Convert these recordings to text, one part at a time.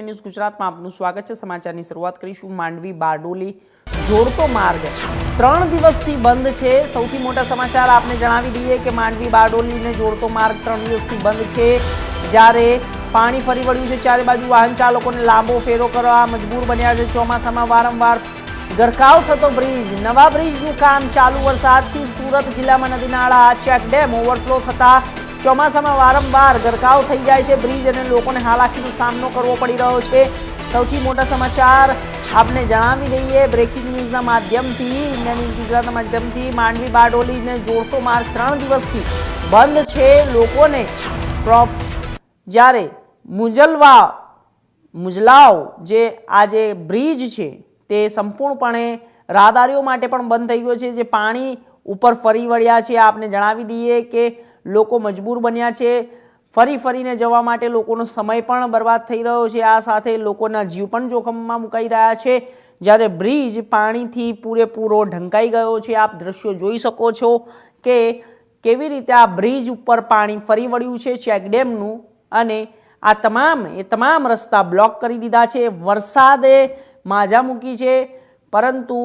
News ગુજરાતમાં આપનું સ્વાગત છે। સમાચારની શરૂઆત કરીશું માંડવી બારડોલી જોડતો માર્ગ 3 દિવસથી બંધ છે। સૌથી મોટા સમાચાર આપને જણાવી દઈએ કે માંડવી બારડોલીને જોડતો માર્ગ 3 દિવસથી બંધ છે। જ્યારે પાણી ફરી વળ્યું છે, ચારે બાજુ વાહન ચાલકોને લાંબો ફેરો કરવા મજબૂર બન્યા છે। ચોમાસામાં વારંવાર ગરકાવ થતો બ્રિજ, નવા બ્રિજનું કામ ચાલુ। વરસાદથી સુરત જિલ્લામાં નદી નાળા, ચેક ડેમ ઓવરફ્લો થતા ચોમાસામાં વારંવાર ગરકાવ થઈ જાય છે બ્રિજ અને લોકોને હાલાકીનો સામનો કરવો પડી રહ્યો છે। સૌથી મોટા સમાચાર આપને જણાવી દઈએ બ્રેકિંગ ન્યૂઝના માધ્યમથી, ઇન્ડિયા ન્યૂઝ ગુજરાતના માધ્યમથી, માંડવી બારડોલીને જોડતો માર્ગ 3 દિવસથી બંધ છે। લોકોને જ્યારે મુજલાવ જે આ જે બ્રિજ છે તે સંપૂર્ણપણે રાહદારીઓ માટે પણ બંધ થઈ ગયો છે, જે પાણી ઉપર ફરી વળ્યા છે। આપને જણાવી દઈએ કે લોકો મજબૂર બન્યા છે, ફરીને જવા માટે લોકોનો સમય પણ બરબાદ થઈ રહ્યો છે। આ સાથે લોકોના જીવ પણ જોખમમાં મુકાઈ રહ્યા છે, જ્યારે બ્રિજ પાણીથી પૂરેપૂરો ઢંકાઈ ગયો છે। આપ દ્રશ્યો જોઈ શકો છો કે કેવી રીતે આ બ્રિજ ઉપર પાણી ફરી વળ્યું છે ચેકડેમનું, અને આ તમામ રસ્તા બ્લોક કરી દીધા છે। વરસાદે માજા મૂકી છે, પરંતુ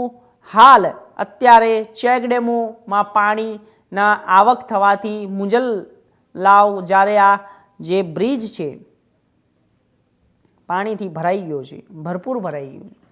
હાલ અત્યારે ચેકડેમોમાં પાણીના આવક થવાથી મુજલાવ જ્યારે આ જે બ્રિજ છે પાણીથી ભરાઈ ગયો છે, ભરપૂર ભરાઈ ગયું છે।